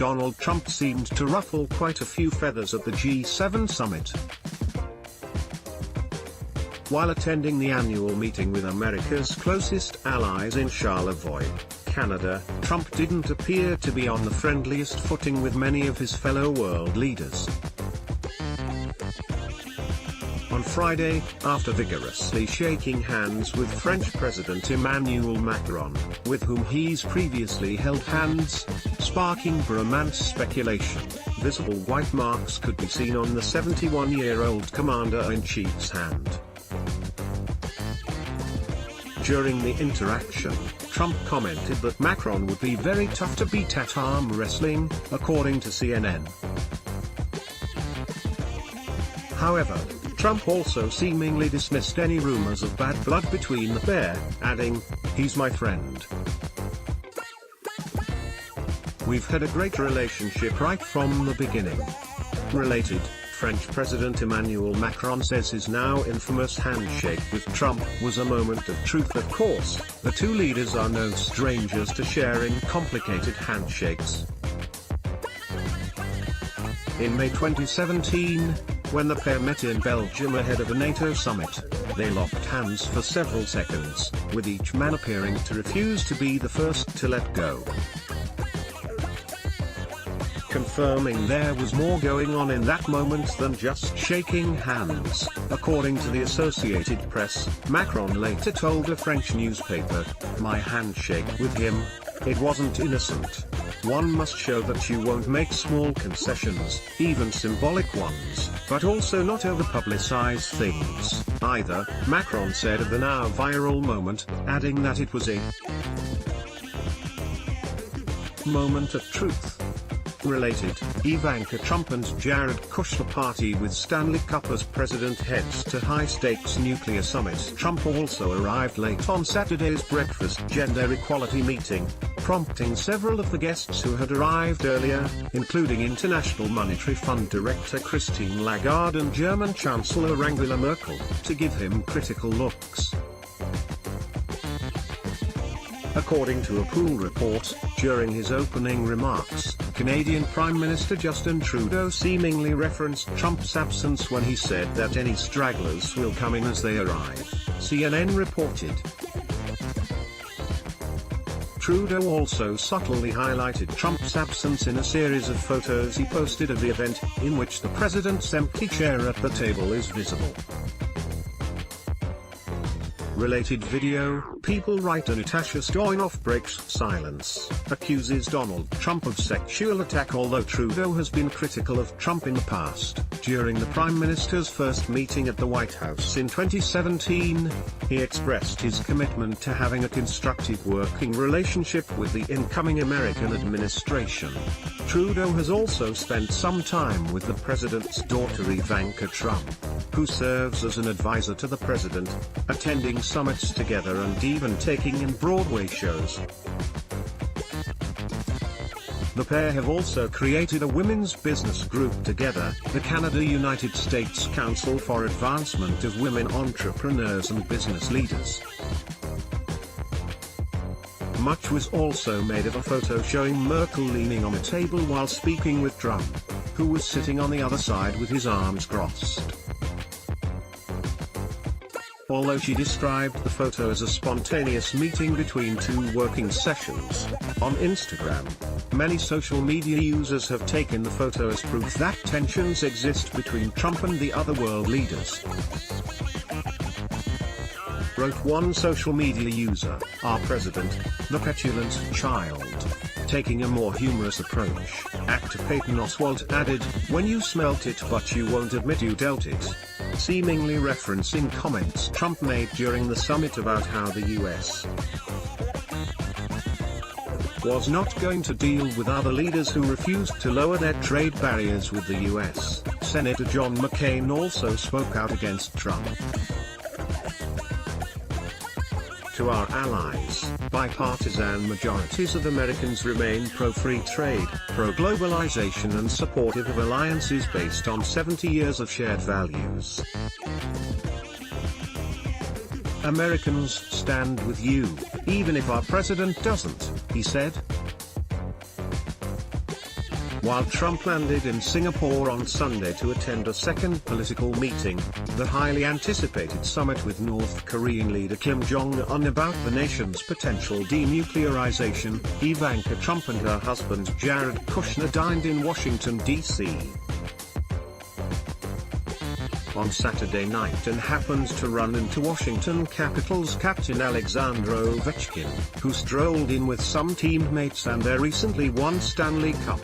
Donald Trump seemed to ruffle quite a few feathers at the G7 summit. While attending the annual meeting with America's closest allies in Charlevoix, Canada, Trump didn't appear to be on the friendliest footing with many of his fellow world leaders. On Friday, after vigorously shaking hands with French President Emmanuel Macron, with whom he's previously held hands, sparking bromance speculation, visible white marks could be seen on the 71-year-old commander-in-chief's hand. During the interaction, Trump commented that Macron would be very tough to beat at arm wrestling, according to CNN. However, Trump also seemingly dismissed any rumors of bad blood between the pair, adding, "He's my friend. We've had a great relationship right from the beginning." Related, French President Emmanuel Macron says his now infamous handshake with Trump was a moment of truth. Of course, the two leaders are no strangers to sharing complicated handshakes. In May 2017, when the pair met in Belgium ahead of a NATO summit, they locked hands for several seconds, with each man appearing to refuse to be the first to let go, confirming there was more going on in that moment than just shaking hands. According to the Associated Press, Macron later told a French newspaper, "My handshake with him, it wasn't innocent. One must show that you won't make small concessions, even symbolic ones, but also not over-publicize things, either," Macron said of the now viral moment, adding that it was a moment of truth. Related, Ivanka Trump and Jared Kushner party with Stanley Cup as president heads to high-stakes nuclear summit. Trump also arrived late on Saturday's breakfast gender equality meeting, prompting several of the guests who had arrived earlier, including International Monetary Fund Director Christine Lagarde and German Chancellor Angela Merkel, to give him critical looks. According to a pool report, during his opening remarks, Canadian Prime Minister Justin Trudeau seemingly referenced Trump's absence when he said that any stragglers will come in as they arrive, CNN reported. Trudeau also subtly highlighted Trump's absence in a series of photos he posted of the event, in which the president's empty chair at the table is visible. Related video, people writer Natasha Stoynoff breaks silence, accuses Donald Trump of sexual attack. Although Trudeau has been critical of Trump in the past, during the Prime Minister's first meeting at the White House in 2017, he expressed his commitment to having a constructive working relationship with the incoming American administration. Trudeau has also spent some time with the president's daughter Ivanka Trump, who serves as an advisor to the president, attending summits together and even taking in Broadway shows. The pair have also created a women's business group together, the Canada-United States Council for Advancement of Women Entrepreneurs and Business Leaders. Much was also made of a photo showing Merkel leaning on a table while speaking with Trump, who was sitting on the other side with his arms crossed. Although she described the photo as a spontaneous meeting between two working sessions, on Instagram, many social media users have taken the photo as proof that tensions exist between Trump and the other world leaders. Wrote one social media user, "Our president, the petulant child. Taking a more humorous approach." Actor Peyton Oswalt added, "When you smelt it but you won't admit you dealt it," seemingly referencing comments Trump made during the summit about how the U.S. was not going to deal with other leaders who refused to lower their trade barriers with the U.S. Senator John McCain also spoke out against Trump. To our allies, bipartisan majorities of Americans remain pro-free trade, pro-globalization and supportive of alliances based on 70 years of shared values. Americans stand with you, even if our president doesn't, he said. While Trump landed in Singapore on Sunday to attend a second political meeting, the highly anticipated summit with North Korean leader Kim Jong-un about the nation's potential denuclearization, Ivanka Trump and her husband Jared Kushner dined in Washington, D.C. on Saturday night and happened to run into Washington Capitals captain Alexander Ovechkin, who strolled in with some teammates and their recently won Stanley Cup